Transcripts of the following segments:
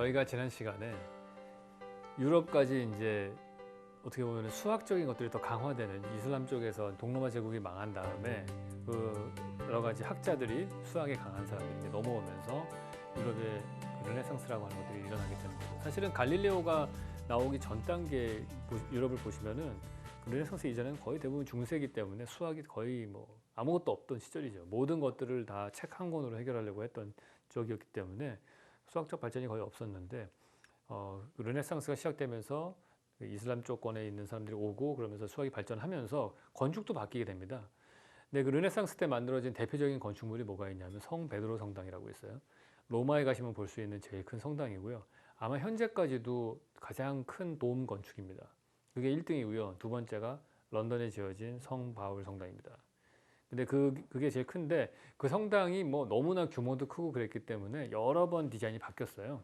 저희가 지난 시간에 유럽까지 이제 어떻게 보면 수학적인 것들이 더 강화되는 이슬람 쪽에서 동로마 제국이 망한 다음에 그 여러 가지 학자들이 수학에 강한 사람들이 이제 넘어오면서 유럽의 그 르네상스라고 하는 것들이 일어나게 되는 거죠. 사실은 갈릴레오가 나오기 전 단계 유럽을 보시면은 그 르네상스 이전에는 거의 대부분 중세기 때문에 수학이 거의 뭐 아무것도 없던 시절이죠. 모든 것들을 다 책 한 권으로 해결하려고 했던 쪽이었기 때문에 수학적 발전이 거의 없었는데 그 르네상스가 시작되면서 그 이슬람 쪽권에 있는 사람들이 오고 그러면서 수학이 발전하면서 건축도 바뀌게 됩니다. 근데 그 르네상스 때 만들어진 대표적인 건축물이 뭐가 있냐면 성 베드로 성당이라고 있어요. 로마에 가시면 볼 수 있는 제일 큰 성당이고요. 아마 현재까지도 가장 큰 도움 건축입니다. 그게 1등이고요. 두 번째가 런던에 지어진 성 바울 성당입니다. 근데 그게 제일 큰데 그 성당이 뭐 너무나 규모도 크고 그랬기 때문에 여러 번 디자인이 바뀌었어요.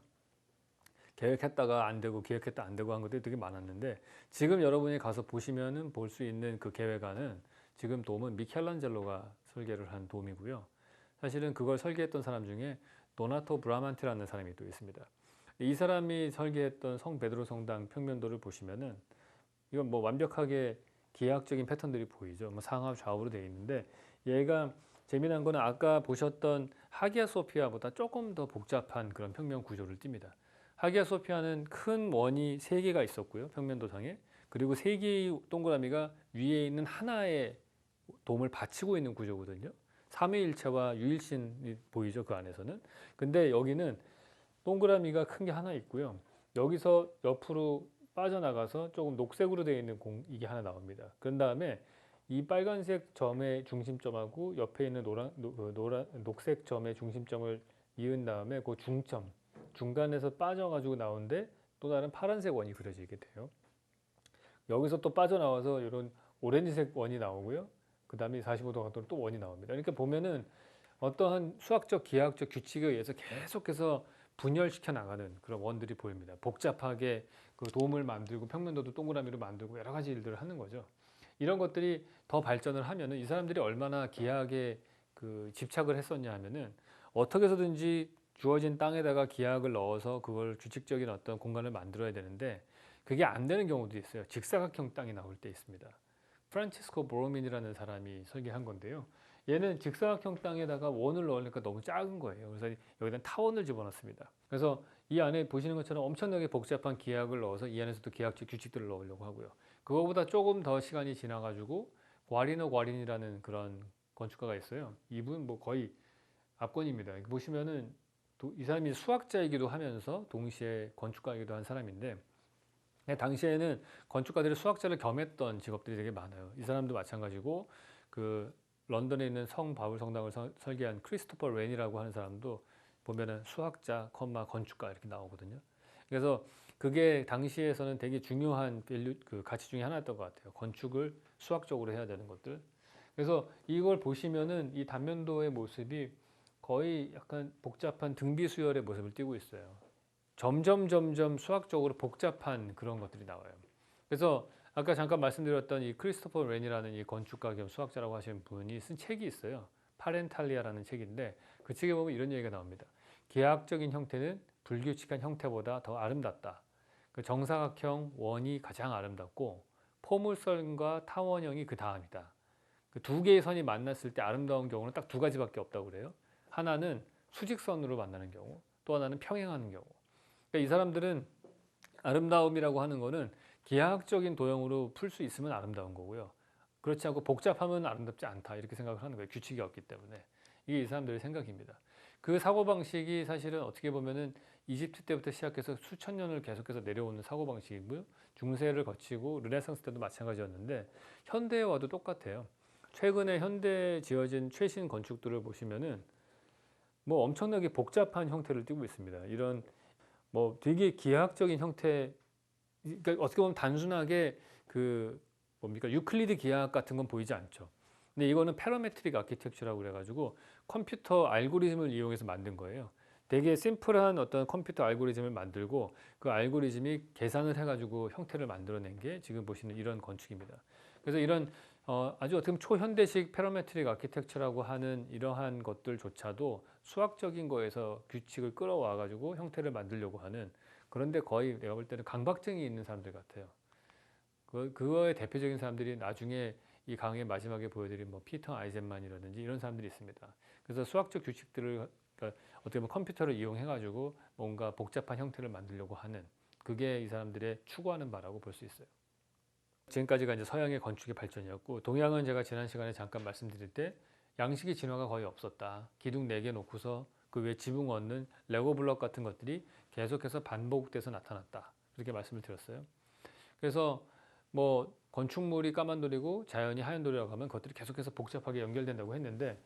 계획했다가 안 되고 기획했다 안 되고 한 것들이 되게 많았는데 지금 여러분이 가서 보시면은 볼 수 있는 그 계획안은 지금 돔은 미켈란젤로가 설계를 한 돔이고요. 사실은 그걸 설계했던 사람 중에 도나토 브라만테라는 사람이 또 있습니다. 이 사람이 설계했던 성 베드로 성당 평면도를 보시면은 이건 뭐 완벽하게 기하학적인 패턴들이 보이죠. 뭐 상하 좌우로 되어 있는데 얘가 재미난 거는 아까 보셨던 하기야 소피아보다 조금 더 복잡한 그런 평면 구조를 띱니다. 하기야 소피아는 큰 원이 3개가 있었고요. 평면도상에. 그리고 3개의 동그라미가 위에 있는 하나의 돔을 받치고 있는 구조거든요. 삼위일체와 유일신이 보이죠. 그 안에서는. 근데 여기는 동그라미가 큰 게 하나 있고요. 여기서 옆으로 빠져나가서 조금 녹색으로 되어 있는 이게 하나 나옵니다. 그런 다음에 이 빨간색 점의 중심점하고 옆에 있는 녹색 점의 중심점을 이은 다음에 그 중점, 중간에서 빠져가지고 나오는데 또 다른 파란색 원이 그려지게 돼요. 여기서 또 빠져나와서 이런 오렌지색 원이 나오고요. 그 다음에 45도 각도로 또 원이 나옵니다. 이렇게 보면은 어떠한 수학적, 기하학적 규칙에 의해서 계속해서 분열시켜 나가는 그런 원들이 보입니다. 복잡하게 그 도움을 만들고 평면도도 동그라미로 만들고 여러 가지 일들을 하는 거죠. 이런 것들이 더 발전을 하면은 이 사람들이 얼마나 기하학에 그 집착을 했었냐 하면은 어떻게 해서든지 주어진 땅에다가 기하학을 넣어서 그걸 규칙적인 어떤 공간을 만들어야 되는데 그게 안 되는 경우도 있어요. 직사각형 땅이 나올 때 있습니다. 프란치스코 보로민이라는 사람이 설계한 건데요. 얘는 직사각형 땅에다가 원을 넣으니까 너무 작은 거예요. 그래서 여기다 타원을 집어넣습니다. 그래서 이 안에 보시는 것처럼 엄청나게 복잡한 기하학을 넣어서 이 안에서도 기하학적 규칙들을 넣으려고 하고요. 그거보다 조금 더 시간이 지나가지고 과리노 과린이라는 그런 건축가가 있어요. 이분 뭐 거의 압권입니다. 보시면은 이 사람이 수학자이기도 하면서 동시에 건축가이기도 한 사람인데 당시에는 건축가들이 수학자를 겸했던 직업들이 되게 많아요. 이 사람도 마찬가지고 그 런던에 있는 성 바울 성당을 설계한 크리스토퍼 렌이라고 하는 사람도 보면은 수학자, 건축가 이렇게 나오거든요. 그래서 그게 당시에서는 되게 중요한 그 가치 중에 하나였던 것 같아요. 건축을 수학적으로 해야 되는 것들. 그래서 이걸 보시면은 이 단면도의 모습이 거의 약간 복잡한 등비 수열의 모습을 띠고 있어요. 점점 수학적으로 복잡한 그런 것들이 나와요. 그래서 아까 잠깐 말씀드렸던 이 크리스토퍼 렌이라는 이 건축가 겸 수학자라고 하시는 분이 쓴 책이 있어요. 파렌탈리아라는 책인데 그 책에 보면 이런 얘기가 나옵니다. 기하학적인 형태는 불규칙한 형태보다 더 아름답다. 그 정사각형 원이 가장 아름답고 포물선과 타원형이 그 다음이다. 그 두 개의 선이 만났을 때 아름다운 경우는 딱 두 가지밖에 없다고 그래요. 하나는 수직선으로 만나는 경우, 또 하나는 평행하는 경우. 그러니까 이 사람들은 아름다움이라고 하는 거는 기하학적인 도형으로 풀 수 있으면 아름다운 거고요. 그렇지 않고 복잡하면 아름답지 않다 이렇게 생각을 하는 거예요. 규칙이 없기 때문에. 이게 이 사람들의 생각입니다. 그 사고방식이 사실은 어떻게 보면은 이집트 때부터 시작해서 수천 년을 계속해서 내려오는 사고방식이고요. 중세를 거치고 르네상스 때도 마찬가지였는데 현대에 와도 똑같아요. 최근에 현대에 지어진 최신 건축들을 보시면은 뭐 엄청나게 복잡한 형태를 띠고 있습니다. 이런 뭐 되게 기하학적인 형태, 그러니까 어떻게 보면 단순하게 그 뭡니까 유클리드 기하학 같은 건 보이지 않죠. 근데 이거는 패러메트릭 아키텍처라고 그래가지고 컴퓨터 알고리즘을 이용해서 만든 거예요. 되게 심플한 어떤 컴퓨터 알고리즘을 만들고 그 알고리즘이 계산을 해가지고 형태를 만들어낸 게 지금 보시는 이런 건축입니다. 그래서 이런 아주 어떻게 보면 초현대식 패러메트릭 아키텍처라고 하는 이러한 것들조차도 수학적인 거에서 규칙을 끌어와 가지고 형태를 만들려고 하는, 그런데 거의 내가 볼 때는 강박증이 있는 사람들 같아요. 그거의 대표적인 사람들이 나중에 이 강의 마지막에 보여드린 뭐 피터 아이젠만이라든지 이런 사람들이 있습니다. 그래서 수학적 규칙들을, 그러니까 어떻게 보면 컴퓨터를 이용해 가지고 뭔가 복잡한 형태를 만들려고 하는, 그게 이 사람들의 추구하는 바라고 볼 수 있어요. 지금까지가 이제 서양의 건축의 발전이었고, 동양은 제가 지난 시간에 잠깐 말씀드릴 때 양식의 진화가 거의 없었다. 기둥 4개 놓고서 그 위에 지붕 얻는 레고 블럭 같은 것들이 계속해서 반복돼서 나타났다. 그렇게 말씀을 드렸어요. 그래서 뭐 건축물이 까만 돌이고 자연이 하얀 돌이라고 하면 그것들이 계속해서 복잡하게 연결된다고 했는데,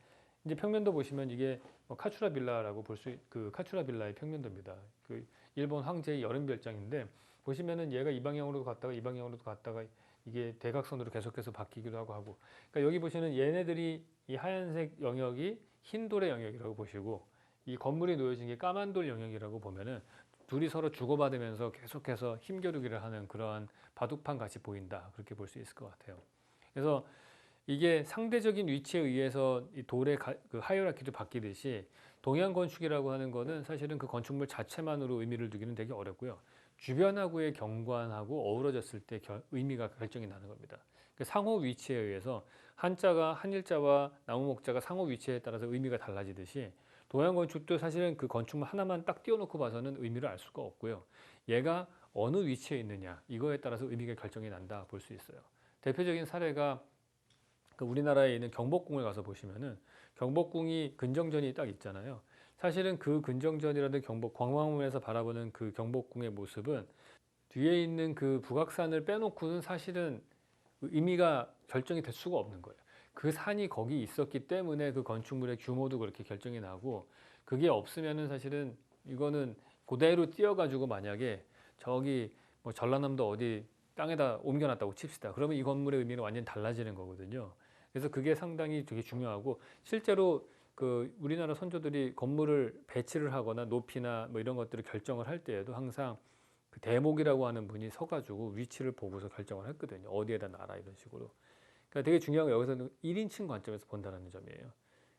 이제 평면도 보시면 이게 뭐 카츄라 빌라라고 그 카츄라 빌라의 평면도입니다. 그 일본 황제의 여름 별장인데, 보시면은 얘가 이 방향으로도 갔다가 이 방향으로도 갔다가 이게 대각선으로 계속해서 바뀌기도 하고. 그러니까 여기 보시는 얘네들이, 이 하얀색 영역이 흰 돌의 영역이라고 보시고, 이 건물이 놓여진 게 까만 돌 영역이라고 보면은 둘이 서로 주고받으면서 계속해서 힘겨루기를 하는 그러한 바둑판 같이 보인다, 그렇게 볼 수 있을 것 같아요. 그래서 이게 상대적인 위치에 의해서 이 돌의 그 하이어라키도 바뀌듯이, 동양 건축이라고 하는 거는 사실은 그 건축물 자체만으로 의미를 두기는 되게 어렵고요. 주변하고의 경관하고 어우러졌을 때 의미가 결정이 나는 겁니다. 그 상호 위치에 의해서 한일자와 나무 목자가 상호 위치에 따라서 의미가 달라지듯이, 동양 건축도 사실은 그 건축물 하나만 딱 띄워놓고 봐서는 의미를 알 수가 없고요. 얘가 어느 위치에 있느냐, 이거에 따라서 의미가 결정이 난다 볼 수 있어요. 대표적인 사례가 그 우리나라에 있는 경복궁을 가서 보시면은, 경복궁이 근정전이 딱 있잖아요. 사실은 그 근정전이라든 광화문에서 바라보는 그 경복궁의 모습은 뒤에 있는 그 북악산을 빼놓고는 사실은 의미가 결정이 될 수가 없는 거예요. 그 산이 거기 있었기 때문에 그 건축물의 규모도 그렇게 결정이 나고, 그게 없으면은 사실은 이거는 그대로 띄어가지고 만약에 저기 뭐 전라남도 어디 땅에다 옮겨놨다고 칩시다. 그러면 이 건물의 의미는 완전히 달라지는 거거든요. 그래서 그게 상당히 되게 중요하고, 실제로 그 우리나라 선조들이 건물을 배치를 하거나 높이나 뭐 이런 것들을 결정을 할 때에도 항상 그 대목이라고 하는 분이 서가지고 위치를 보고서 결정을 했거든요. 어디에다 놔라 이런 식으로. 그러니까 되게 중요한 건 여기서는 1인칭 관점에서 본다는 점이에요.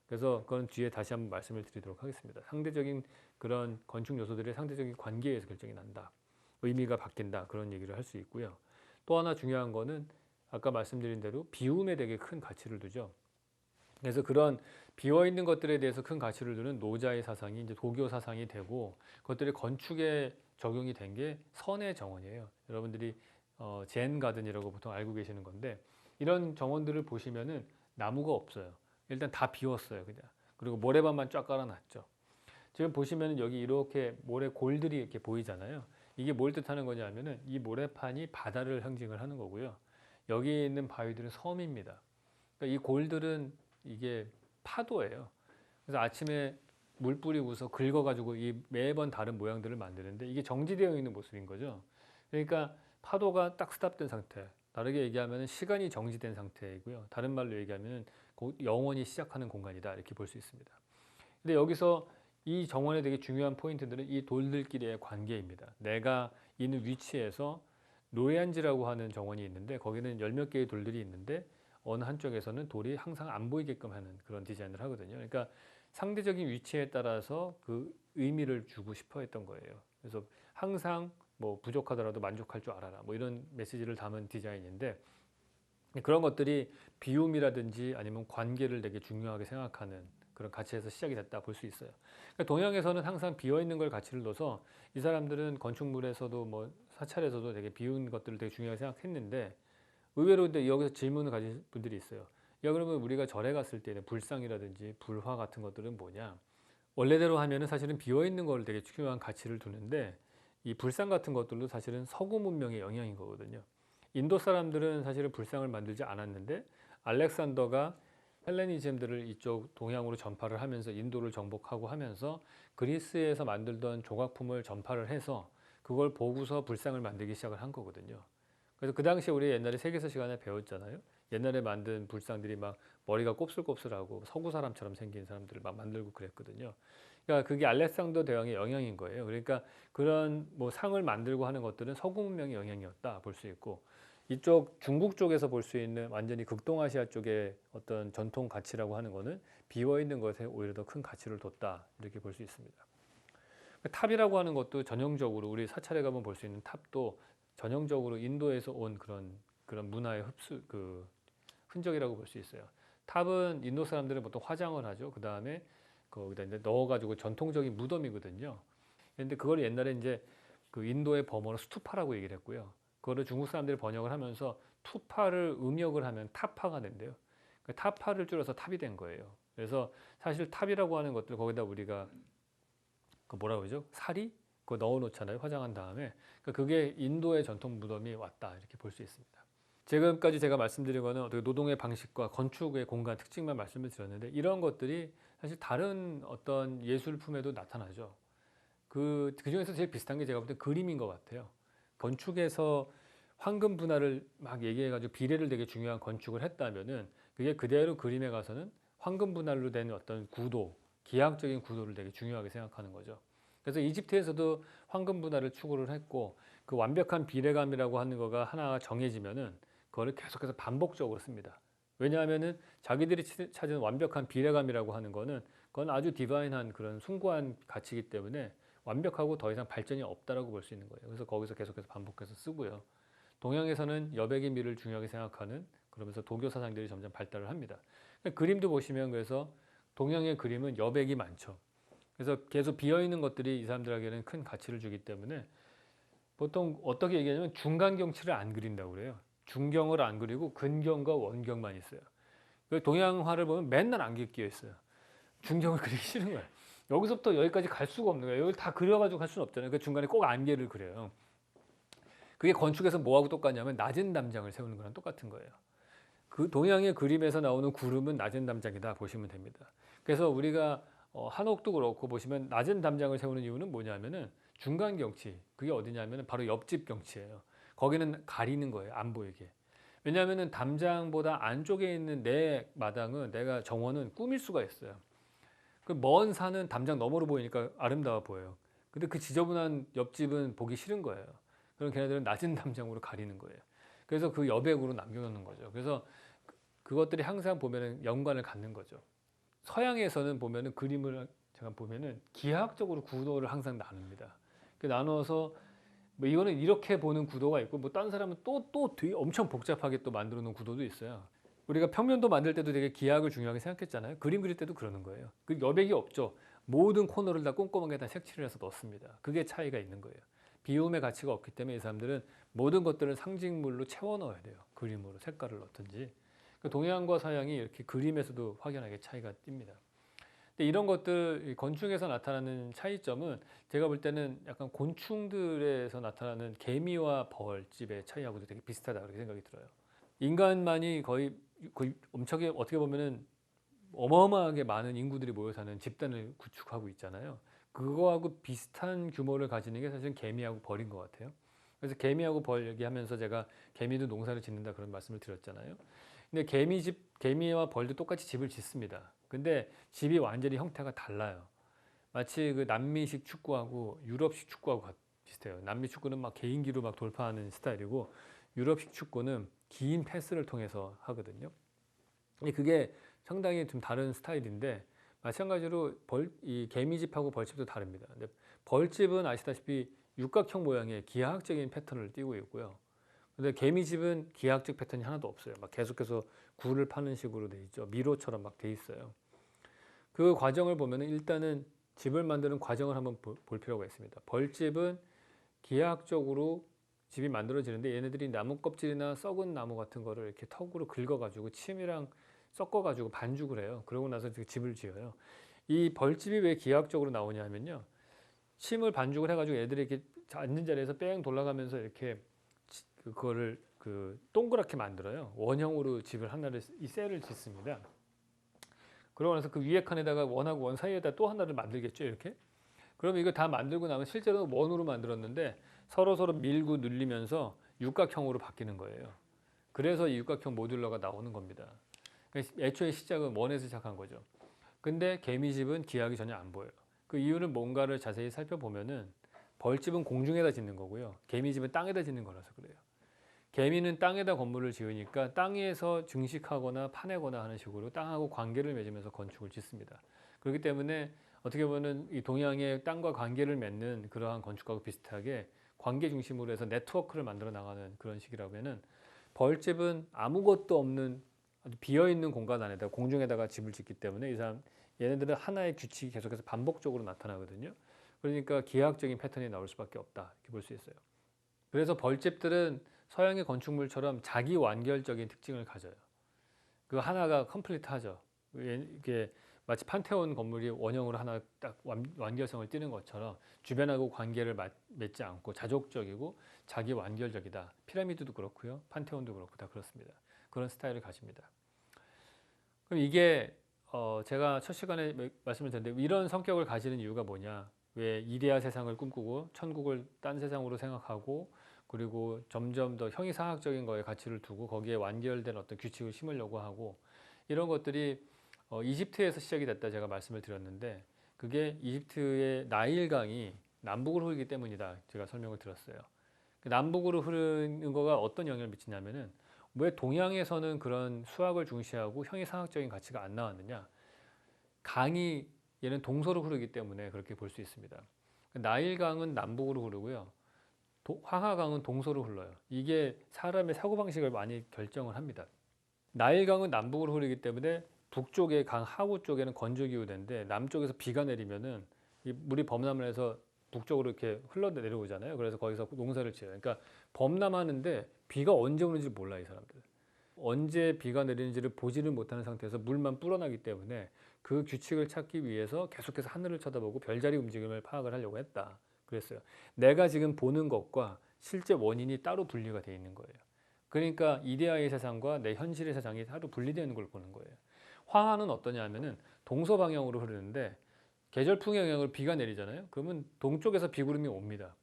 그래서 그건 뒤에 다시 한번 말씀을 드리도록 하겠습니다. 상대적인 그런 건축 요소들의 상대적인 관계에서 결정이 난다. 의미가 바뀐다. 그런 얘기를 할 수 있고요. 또 하나 중요한 거는 아까 말씀드린 대로 비움에 되게 큰 가치를 두죠. 그래서 그런 비어있는 것들에 대해서 큰 가치를 두는 노자의 사상이 이제 도교 사상이 되고, 그것들이 건축에 적용이 된 게 선의 정원이에요. 여러분들이 젠 가든이라고 보통 알고 계시는 건데, 이런 정원들을 보시면은 나무가 없어요. 일단 다 비웠어요, 그냥. 그리고 모래밭만 쫙 깔아놨죠. 지금 보시면은 여기 이렇게 모래 골들이 이렇게 보이잖아요. 이게 뭘 뜻하는 거냐면은 이 모래판이 바다를 상징을 하는 거고요. 여기 있는 바위들은 섬입니다. 그러니까 이 골들은 이게 파도예요. 그래서 아침에 물 뿌리고서 긁어가지고 이 매번 다른 모양들을 만드는데, 이게 정지되어 있는 모습인 거죠. 그러니까 파도가 딱 스탑된 상태. 다르게 얘기하면 시간이 정지된 상태이고요. 다른 말로 얘기하면 영원히 시작하는 공간이다, 이렇게 볼 수 있습니다. 근데 여기서 이 정원의 되게 중요한 포인트들은 이 돌들끼리의 관계입니다. 내가 있는 위치에서 노예안지라고 하는 정원이 있는데, 거기는 열 몇 개의 돌들이 있는데 어느 한쪽에서는 돌이 항상 안 보이게끔 하는 그런 디자인을 하거든요. 그러니까 상대적인 위치에 따라서 그 의미를 주고 싶어 했던 거예요. 그래서 항상 뭐 부족하더라도 만족할 줄 알아라, 뭐 이런 메시지를 담은 디자인인데, 그런 것들이 비움이라든지 아니면 관계를 되게 중요하게 생각하는 그런 가치에서 시작이 됐다 볼 수 있어요. 그러니까 동양에서는 항상 비어 있는 걸 가치를 둬서, 이 사람들은 건축물에서도 뭐 사찰에서도 되게 비운 것들을 되게 중요하게 생각했는데, 의외로 근데 여기서 질문을 가진 분들이 있어요. 야, 그러면 우리가 절에 갔을 때는 불상이라든지 불화 같은 것들은 뭐냐? 원래대로 하면은 사실은 비어 있는 걸 되게 중요한 가치를 두는데, 이 불상 같은 것들도 사실은 서구 문명의 영향인 거거든요. 인도 사람들은 사실은 불상을 만들지 않았는데, 알렉산더가 헬레니즘들을 이쪽 동양으로 전파를 하면서 인도를 정복하고 하면서 그리스에서 만들던 조각품을 전파를 해서 그걸 보고서 불상을 만들기 시작을 한 거거든요. 그래서 그 당시에 우리 옛날에 세계사 시간에 배웠잖아요. 옛날에 만든 불상들이 막 머리가 곱슬곱슬하고 서구 사람처럼 생긴 사람들을 막 만들고 그랬거든요. 그러니까 그게 알렉산더 대왕의 영향인 거예요. 그러니까 그런 뭐 상을 만들고 하는 것들은 서구 문명의 영향이었다 볼 수 있고, 이쪽 중국 쪽에서 볼 수 있는 완전히 극동아시아 쪽의 어떤 전통 가치라고 하는 거는 비어 있는 것에 오히려 더 큰 가치를 뒀다 이렇게 볼 수 있습니다. 탑이라고 하는 것도 전형적으로 우리 사찰에 가면 볼 수 있는 탑도 전형적으로 인도에서 온 그런 문화의 흡수 흔적이라고 볼 수 있어요. 탑은 인도 사람들은 보통 화장을 하죠. 그 다음에 거기다 이제 넣어가지고 전통적인 무덤이거든요. 그런데 그걸 옛날에 이제 그 인도의 범어로 스투파라고 얘기를 했고요. 그거를 중국 사람들이 번역을 하면서 투파를 음역을 하면 타파가 된대요. 그 타파를 줄여서 탑이 된 거예요. 그래서 사실 탑이라고 하는 것들 거기다 우리가 그 뭐라고 그러죠? 사리? 그거 넣어 놓잖아요. 화장한 다음에. 그러니까 그게 인도의 전통 무덤이 왔다 이렇게 볼 수 있습니다. 지금까지 제가 말씀드린 거는 어떻게 노동의 방식과 건축의 공간 특징만 말씀을 드렸는데 이런 것들이 사실 다른 어떤 예술품에도 나타나죠. 그 중에서 제일 비슷한 게 제가 볼 때 그림인 것 같아요. 건축에서 황금 분할을 막 얘기해가지고 비례를 되게 중요한 건축을 했다면은 그게 그대로 그림에 가서는 황금 분할로 된 어떤 구도, 기하학적인 구도를 되게 중요하게 생각하는 거죠. 그래서 이집트에서도 황금 분할을 추구를 했고 그 완벽한 비례감이라고 하는 거가 하나가 정해지면은 그거를 계속해서 반복적으로 씁니다. 왜냐하면은 자기들이 찾은 완벽한 비례감이라고 하는 거는 그건 아주 디바인한 그런 숭고한 가치이기 때문에 완벽하고 더 이상 발전이 없다라고 볼 수 있는 거예요. 그래서 거기서 계속해서 반복해서 쓰고요. 동양에서는 여백의 미를 중요하게 생각하는 그러면서 도교 사상들이 점점 발달을 합니다. 그림도 보시면 그래서 동양의 그림은 여백이 많죠. 그래서 계속 비어 있는 것들이 이 사람들에게는 큰 가치를 주기 때문에 보통 어떻게 얘기하냐면 중간 경치를 안 그린다고 그래요. 중경을 안 그리고 근경과 원경만 있어요. 동양화를 보면 맨날 안개 끼어 있어요. 중경을 그리기 싫은 거예요. 여기서부터 여기까지 갈 수가 없는 거예요. 여기 다 그려가지고 갈 수는 없잖아요. 그 중간에 꼭 안개를 그려요. 그게 건축에서 뭐하고 똑같냐면 낮은 담장을 세우는 거랑 똑같은 거예요. 그 동양의 그림에서 나오는 구름은 낮은 담장이다 보시면 됩니다. 그래서 우리가 한옥도 그렇고 보시면 낮은 담장을 세우는 이유는 뭐냐면은 중간 경치, 그게 어디냐면은 바로 옆집 경치예요. 거기는 가리는 거예요. 안 보이게. 왜냐하면은 담장보다 안쪽에 있는 내 마당은 내가 정원은 꾸밀 수가 있어요. 그 먼 산은 담장 너머로 보이니까 아름다워 보여요. 근데 그 지저분한 옆집은 보기 싫은 거예요. 그럼 걔네들은 낮은 담장으로 가리는 거예요. 그래서 그 여백으로 남겨놓는 거죠. 그래서 그것들이 항상 보면은 연관을 갖는 거죠. 서양에서는 보면은 그림을 제가 보면은 기하학적으로 구도를 항상 나눕니다. 나눠서 뭐 이거는 이렇게 보는 구도가 있고 뭐 다른 사람은 또 되게 엄청 복잡하게 또 만들어 놓은 구도도 있어요. 우리가 평면도 만들 때도 되게 기하학을 중요하게 생각했잖아요. 그림 그릴 때도 그러는 거예요. 그 여백이 없죠. 모든 코너를 다 꼼꼼하게 다 색칠을 해서 넣습니다. 그게 차이가 있는 거예요. 비움의 가치가 없기 때문에 이 사람들은 모든 것들을 상징물로 채워 넣어야 돼요. 그림으로 색깔을 넣든지. 동양과 서양이 이렇게 그림에서도 확연하게 차이가 띱니다. 근데 이런 것들 건축에서 나타나는 차이점은 제가 볼 때는 약간 곤충들에서 나타나는 개미와 벌집의 차이하고도 되게 비슷하다 그렇게 생각이 들어요. 인간만이 거의 엄청나게 어떻게 보면은 어마어마하게 많은 인구들이 모여 사는 집단을 구축하고 있잖아요. 그거하고 비슷한 규모를 가지는 게 사실 개미하고 벌인 것 같아요. 그래서 개미하고 벌 얘기하면서 제가 개미도 농사를 짓는다 그런 말씀을 드렸잖아요. 근데 개미와 벌도 똑같이 집을 짓습니다. 근데 집이 완전히 형태가 달라요. 마치 그 남미식 축구하고 유럽식 축구하고 비슷해요. 남미 축구는 막 개인기로 막 돌파하는 스타일이고 유럽식 축구는 긴 패스를 통해서 하거든요. 근데 그게 상당히 좀 다른 스타일인데 마찬가지로 이 개미집하고 벌집도 다릅니다. 근데 벌집은 아시다시피 육각형 모양의 기하학적인 패턴을 띠고 있고요. 근데 개미집은 기하학적 패턴이 하나도 없어요. 막 계속해서 굴을 파는 식으로 돼 있죠. 미로처럼 막 돼 있어요. 그 과정을 보면은 일단은 집을 만드는 과정을 한번 볼 필요가 있습니다. 벌집은 기하학적으로 집이 만들어지는데 얘네들이 나무 껍질이나 썩은 나무 같은 거를 이렇게 턱으로 긁어가지고 침이랑 섞어가지고 반죽을 해요. 그러고 나서 집을 지어요. 이 벌집이 왜 기하학적으로 나오냐면요. 침을 반죽을 해가지고 애들이 이렇게 앉은 자리에서 뺑 돌아가면서 이렇게 그거를 동그랗게 만들어요. 원형으로 집을 하나를 이 셀을 짓습니다. 그러고 나서 그 위에 칸에다가 원하고 원 사이에다 또 하나를 만들겠죠, 이렇게. 그러면 이거 다 만들고 나면 실제로 원으로 만들었는데 서로 밀고 눌리면서 육각형으로 바뀌는 거예요. 그래서 이 육각형 모듈러가 나오는 겁니다. 애초에 시작은 원에서 시작한 거죠. 근데 개미집은 기하학이 전혀 안 보여요. 그 이유는 뭔가를 자세히 살펴보면은 벌집은 공중에다 짓는 거고요. 개미집은 땅에다 짓는 거라서 그래요. 개미는 땅에다 건물을 지으니까 땅에서 증식하거나 파내거나 하는 식으로 땅하고 관계를 맺으면서 건축을 짓습니다. 그렇기 때문에 어떻게 보면 이 동양의 땅과 관계를 맺는 그러한 건축하고 비슷하게 관계 중심으로 해서 네트워크를 만들어 나가는 그런 식이라면은, 벌집은 아무것도 없는 아주 비어있는 공간 안에다 공중에다가 집을 짓기 때문에 얘네들은 하나의 규칙이 계속해서 반복적으로 나타나거든요. 그러니까 기하학적인 패턴이 나올 수밖에 없다, 이렇게 볼 수 있어요. 그래서 벌집들은 서양의 건축물처럼 자기 완결적인 특징을 가져요. 그 하나가 컴플리트하죠. 이게 마치 판테온 건물이 원형으로 하나 딱 완결성을 띠는 것처럼 주변하고 관계를 맺지 않고 자족적이고 자기 완결적이다. 피라미드도 그렇고요, 판테온도 그렇고 다 그렇습니다. 그런 스타일을 가집니다. 그럼 이게 제가 첫 시간에 말씀을 드렸는데, 이런 성격을 가지는 이유가 뭐냐? 왜 이데아 세상을 꿈꾸고 천국을 딴 세상으로 생각하고, 그리고 점점 더 형이상학적인 거에 가치를 두고 거기에 완결된 어떤 규칙을 심으려고 하고, 이런 것들이 이집트에서 시작이 됐다 제가 말씀을 드렸는데, 그게 이집트의 나일강이 남북으로 흐르기 때문이다 제가 설명을 드렸어요. 남북으로 흐르는 거가 어떤 영향을 미치냐면은, 왜 동양에서는 그런 수학을 중시하고 형이상학적인 가치가 안 나왔느냐? 강이 얘는 동서로 흐르기 때문에 그렇게 볼 수 있습니다. 나일강은 남북으로 흐르고요, 황하강은 동서로 흘러요. 이게 사람의 사고방식을 많이 결정을 합니다. 나일강은 남북으로 흐르기 때문에 북쪽의 강 하구 쪽에는 건조기후대인데, 남쪽에서 비가 내리면은 이 물이 범람을 해서 북쪽으로 이렇게 흘러 내려오잖아요. 그래서 거기서 농사를 지어요. 그러니까 범람하는데 비가 언제 오는지 몰라, 이 사람들. 언제 비가 내리는지를 보지를 못하는 상태에서 물만 불어나기 때문에 그 규칙을 찾기 위해서 계속해서 하늘을 쳐다보고 별자리 움직임을 파악을 하려고 했다, 그랬어요. 내가 지금 보는 것과 실제 원인이 따로 분리가 되어 있는 거예요. 그러니까 이데아의 세상과 내 현실의 세상이 따로 분리되는 걸 보는 거예요. 황하는 어떠냐 하면은 동서 방향으로 흐르는데, 계절풍의 영향으로 비가 내리잖아요. 그러면 동쪽에서 비구름이 옵니다.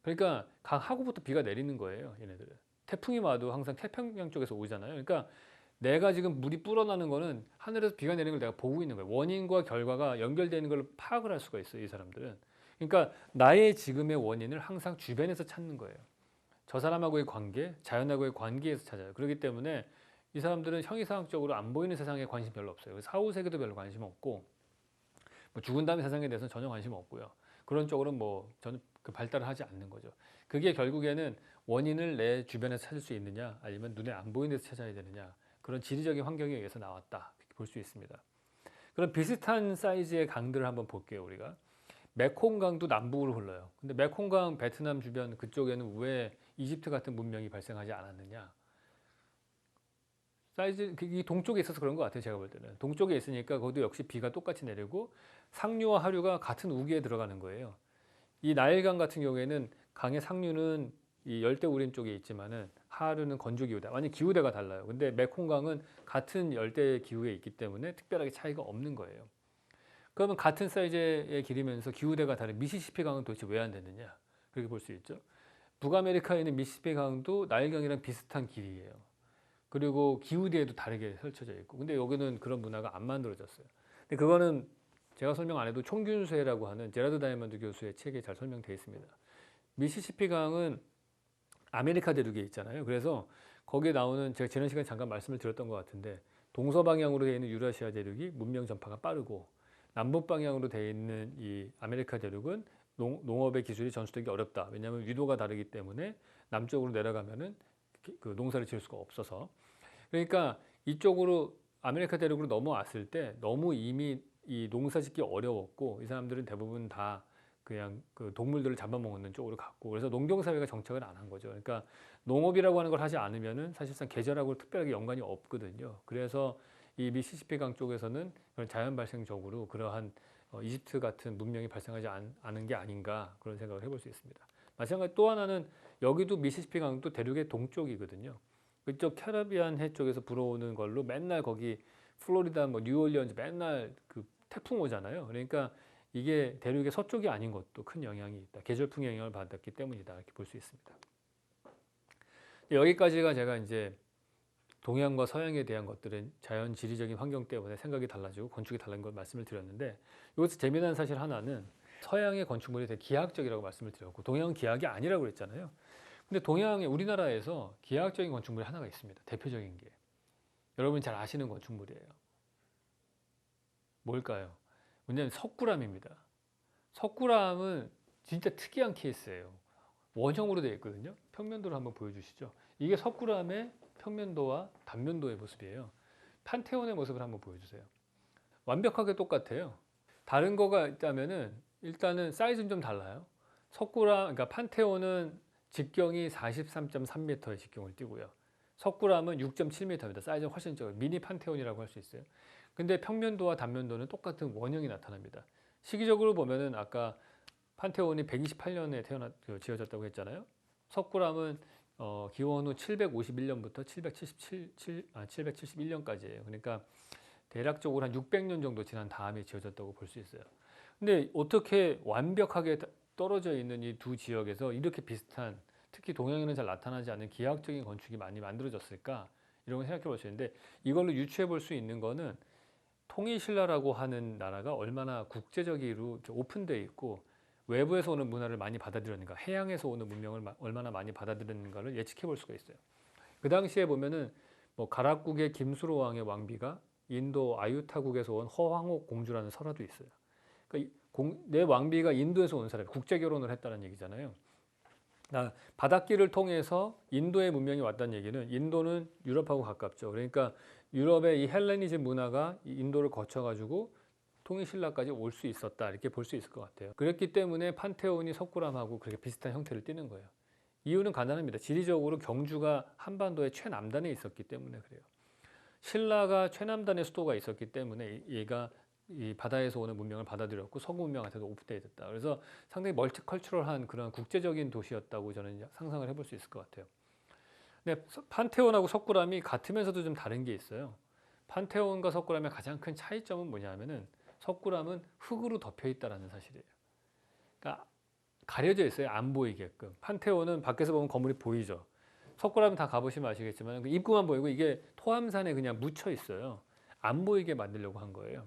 그러니까 강하구부터 비가 내리는 거예요, 얘네들은. 태풍이 와도 항상 태평양 쪽에서 오잖아요. 그러니까 내가 지금 물이 불어나는 거는 하늘에서 비가 내리는 걸 내가 보고 있는 거예요. 원인과 결과가 연결되는 걸 파악을 할 수가 있어요, 이 사람들은. 그러니까 나의 지금의 원인을 항상 주변에서 찾는 거예요. 저 사람하고의 관계, 자연하고의 관계에서 찾아요. 그렇기 때문에 이 사람들은 형이상학적으로 안 보이는 세상에 관심 별로 없어요. 사후세계도 별로 관심 없고, 뭐 죽은 다음에 세상에 대해서는 전혀 관심 없고요. 그런 쪽으로는 뭐 저는 그 발달을 하지 않는 거죠. 그게 결국에는 원인을 내 주변에서 찾을 수 있느냐, 아니면 눈에 안 보이는 데서 찾아야 되느냐, 그런 지리적인 환경에 의해서 나왔다, 이렇게 볼 수 있습니다. 그럼 비슷한 사이즈의 강들을 한번 볼게요, 우리가. 메콩강도 남북으로 흘러요. 근데 메콩강 베트남 주변 그쪽에는 왜 이집트 같은 문명이 발생하지 않았느냐? 사이즈, 이 동쪽에 있어서 그런 것 같아요, 제가 볼 때는. 동쪽에 있으니까 거기도 역시 비가 똑같이 내리고 상류와 하류가 같은 우기에 들어가는 거예요. 이 나일강 같은 경우에는 강의 상류는 이 열대우림 쪽에 있지만은 하류는 건조기후대, 완전 기후대가 달라요. 근데 메콩강은 같은 열대 기후에 있기 때문에 특별하게 차이가 없는 거예요. 그러면 같은 사이즈의 길이면서 기후대가 다른 미시시피 강은 도대체 왜 안 되느냐, 그렇게 볼 수 있죠. 북아메리카에 있는 미시시피 강도 나일강이랑 비슷한 길이에요. 그리고 기후대에도 다르게 펼쳐져 있고, 근데 여기는 그런 문화가 안 만들어졌어요. 근데 그거는 제가 설명 안 해도 총균수해라고 하는 제라드 다이먼드 교수의 책에 잘 설명되어 있습니다. 미시시피 강은 아메리카 대륙에 있잖아요. 그래서 거기에 나오는, 제가 지난 시간에 잠깐 말씀을 드렸던 것 같은데, 동서 방향으로 되어 있는 유라시아 대륙이 문명 전파가 빠르고, 남북 방향으로 되어 있는 이 아메리카 대륙은 농업의 기술이 전수되기 어렵다. 왜냐하면 위도가 다르기 때문에 남쪽으로 내려가면은 그 농사를 지을 수가 없어서. 그러니까 이쪽으로 아메리카 대륙으로 넘어왔을 때 너무 이미 이 농사짓기 어려웠고, 이 사람들은 대부분 다 그냥 그 동물들을 잡아먹는 쪽으로 갔고, 그래서 농경사회가 정착을 안 한 거죠. 그러니까 농업이라고 하는 걸 하지 않으면은 사실상 계절하고 특별하게 연관이 없거든요. 그래서 이 미시시피 강 쪽에서는 그런 자연 발생적으로 그러한 이집트 같은 문명이 발생하지 않은 게 아닌가, 그런 생각을 해볼 수 있습니다. 마찬가지 또 하나는, 여기도 미시시피 강도 대륙의 동쪽이거든요. 그쪽 캐리비안 해 쪽에서 불어오는 걸로 맨날 거기 플로리다 뭐 뉴올리언즈 맨날 그 태풍 오잖아요. 그러니까 이게 대륙의 서쪽이 아닌 것도 큰 영향이 있다. 계절풍의 영향을 받았기 때문이다, 이렇게 볼 수 있습니다. 여기까지가 제가 이제 동양과 서양에 대한 것들은 자연 지리적인 환경 때문에 생각이 달라지고 건축이 달라진 걸 말씀을 드렸는데, 여기서 재미난 사실 하나는, 서양의 건축물이 되게 기하학적이라고 말씀을 드렸고 동양은 기하학이 아니라고 그랬잖아요. 근데 동양의 우리나라에서 기하학적인 건축물이 하나가 있습니다. 대표적인 게. 여러분이 잘 아시는 건축물이에요. 뭘까요? 뭐냐면 석굴암입니다. 석굴암은 진짜 특이한 케이스예요. 원형으로 되어 있거든요. 평면도를 한번 보여주시죠. 이게 석굴암의 평면도와 단면도의 모습이에요. 판테온의 모습을 한번 보여주세요. 완벽하게 똑같아요. 다른 거가 있다면은 일단은 사이즈는 좀 달라요. 석굴암, 그러니까 판테온은 직경이 43.3m의 직경을 띄고요. 석굴암은 6.7m입니다. 사이즈는 훨씬 적어요. 미니 판테온이라고 할 수 있어요. 근데 평면도와 단면도는 똑같은 원형이 나타납니다. 시기적으로 보면은 아까 판테온이 128년에 지어졌다고 했잖아요. 석굴암은 기원 후 751년부터 771년까지예요. 그러니까 대략적으로 한 600년 정도 지난 다음에 지어졌다고 볼 수 있어요. 근데 어떻게 완벽하게 떨어져 있는 이 두 지역에서 이렇게 비슷한, 특히 동양에는 잘 나타나지 않는 기하학적인 건축이 많이 만들어졌을까? 이런 걸 생각해 볼 수 있는데, 이걸로 유추해 볼 수 있는 거는 통일신라라고 하는 나라가 얼마나 국제적으로 오픈되어 있고 외부에서 오는 문화를 많이 받아들였는가, 해양에서 오는 문명을 얼마나 많이 받아들였는가를 예측해 볼 수가 있어요. 그 당시에 보면은 뭐 가락국의 김수로 왕의 왕비가 인도 아유타국에서 온 허황옥 공주라는 설화도 있어요. 그러니까 내 왕비가 인도에서 온 사람, 국제 결혼을 했다는 얘기잖아요. 바닷길을 통해서 인도의 문명이 왔다는 얘기는, 인도는 유럽하고 가깝죠. 그러니까 유럽의 이 헬레니즘 문화가 인도를 거쳐가지고 통일신라까지 올 수 있었다, 이렇게 볼 수 있을 것 같아요. 그랬기 때문에 판테온이 석굴암하고 그렇게 비슷한 형태를 띠는 거예요. 이유는 간단합니다. 지리적으로 경주가 한반도의 최남단에 있었기 때문에 그래요. 신라가 최남단의 수도가 있었기 때문에 얘가 이 바다에서 오는 문명을 받아들였고 서구 문명한테도 오픈되어 있다. 그래서 상당히 멀티컬처럴한 그런 국제적인 도시였다고 저는 상상을 해볼 수 있을 것 같아요. 근데 판테온하고 석굴암이 같으면서도 좀 다른 게 있어요. 판테온과 석굴암의 가장 큰 차이점은 뭐냐면은 석굴암은 흙으로 덮여 있다라는 사실이에요. 그러니까 가려져 있어요. 안 보이게끔. 판테온은 밖에서 보면 건물이 보이죠. 석굴암 다 가보시면 아시겠지만 그 입구만 보이고 이게 토암산에 그냥 묻혀 있어요. 안 보이게 만들려고 한 거예요.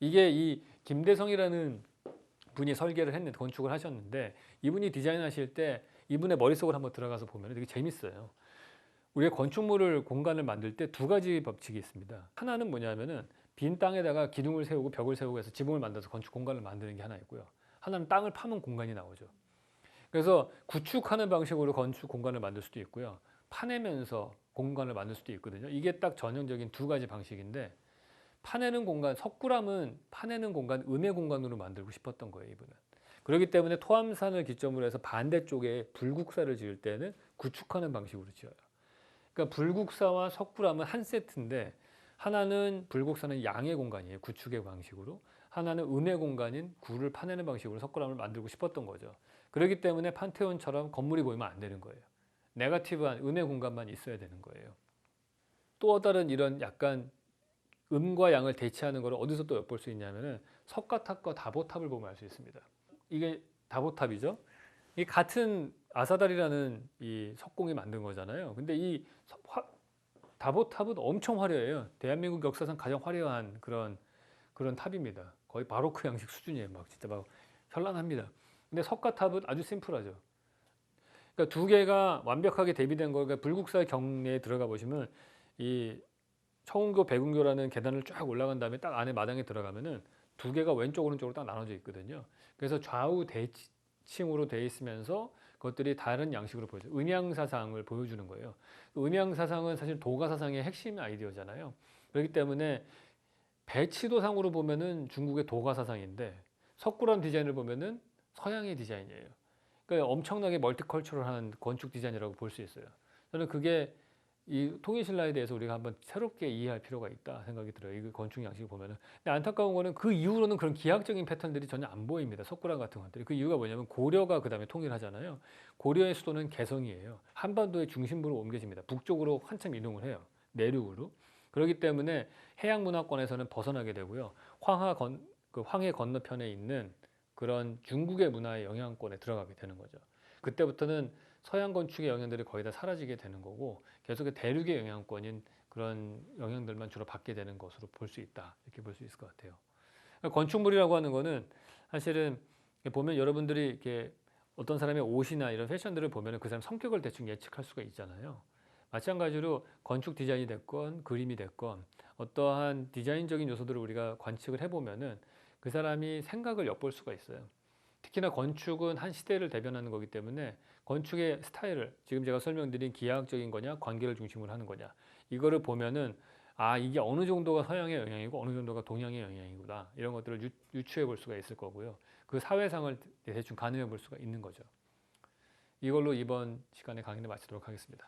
이게 이 김대성이라는 분이 설계를 했는데, 건축을 하셨는데, 이분이 디자인하실 때 이분의 머릿속으로 한번 들어가서 보면 되게 재밌어요. 우리가 건축물을, 공간을 만들 때 두 가지 법칙이 있습니다. 하나는 뭐냐면은 빈 땅에다가 기둥을 세우고 벽을 세우고 해서 지붕을 만들어서 건축 공간을 만드는 게 하나 있고요. 하나는 땅을 파면 공간이 나오죠. 그래서 구축하는 방식으로 건축 공간을 만들 수도 있고요. 파내면서 공간을 만들 수도 있거든요. 이게 딱 전형적인 두 가지 방식인데, 파내는 공간, 석굴암은 파내는 공간, 음의 공간으로 만들고 싶었던 거예요, 이분은. 그렇기 때문에 토암산을 기점으로 해서 반대쪽에 불국사를 지을 때는 구축하는 방식으로 지어요. 그러니까 불국사와 석굴암은 한 세트인데, 하나는 불국사는 양의 공간이에요, 구축의 방식으로. 하나는 음의 공간인 구를 파내는 방식으로 석굴암을 만들고 싶었던 거죠. 그렇기 때문에 판테온처럼 건물이 보이면 안 되는 거예요. 네거티브한 음의 공간만 있어야 되는 거예요. 또 다른 이런 약간 음과 양을 대치하는 걸 어디서 또 엿볼 수 있냐면은 석가탑과 다보탑을 보면 알 수 있습니다. 이게 다보탑이죠. 이 같은 아사달이라는 이 석공이 만든 거잖아요. 근데 이 다보탑은 엄청 화려해요. 대한민국 역사상 가장 화려한 그런 탑입니다. 거의 바로크 양식 수준이에요. 막 진짜 막 현란합니다. 근데 석가탑은 아주 심플하죠. 그러니까 두 개가 완벽하게 대비된 거. 그러니까 불국사 경내에 들어가 보시면 이 청운교, 백운교라는 계단을 쫙 올라간 다음에 딱 안에 마당에 들어가면은 두 개가 왼쪽 오른쪽으로 딱 나눠져 있거든요. 그래서 좌우 대칭으로 돼 있으면서 그것들이 다른 양식으로 보여줘요. 음양사상을 보여주는 거예요. 음양사상은 사실 도가사상의 핵심 아이디어잖아요. 그렇기 때문에 배치도상으로 보면은 중국의 도가사상인데, 석굴암 디자인을 보면은 서양의 디자인이에요. 그러니까 엄청나게 멀티컬처럴한 건축 디자인이라고 볼 수 있어요. 저는 그게 이 통일신라에 대해서 우리가 한번 새롭게 이해할 필요가 있다 생각이 들어요. 이 건축 양식을 보면은. 근데 안타까운 거는 그 이후로는 그런 기하학적인 패턴들이 전혀 안 보입니다. 석굴암 같은 것들이. 그 이유가 뭐냐면 고려가 그 다음에 통일하잖아요. 고려의 수도는 개성이에요. 한반도의 중심부로 옮겨집니다. 북쪽으로 한참 이동을 해요. 내륙으로. 그렇기 때문에 해양 문화권에서는 벗어나게 되고요. 황해 건너편에 있는 그런 중국의 문화의 영향권에 들어가게 되는 거죠. 그때부터는 서양 건축의 영향들이 거의 다 사라지게 되는 거고, 계속해 대륙의 영향권인 그런 영향들만 주로 받게 되는 것으로 볼 수 있다, 이렇게 볼 수 있을 것 같아요. 건축물이라고 하는 거는 사실은 보면 여러분들이 이렇게 어떤 사람의 옷이나 이런 패션들을 보면 그 사람 성격을 대충 예측할 수가 있잖아요. 마찬가지로 건축 디자인이 됐건 그림이 됐건 어떠한 디자인적인 요소들을 우리가 관측을 해보면은 그 사람이 생각을 엿볼 수가 있어요. 특히나 건축은 한 시대를 대변하는 거기 때문에 건축의 스타일을 지금 제가 설명드린 기하학적인 거냐 관계를 중심으로 하는 거냐 이거를 보면은 아 이게 어느 정도가 서양의 영향이고 어느 정도가 동양의 영향이구나 이런 것들을 유추해 볼 수가 있을 거고요. 그 사회상을 대충 가늠해 볼 수가 있는 거죠. 이걸로 이번 시간에 강의를 마치도록 하겠습니다.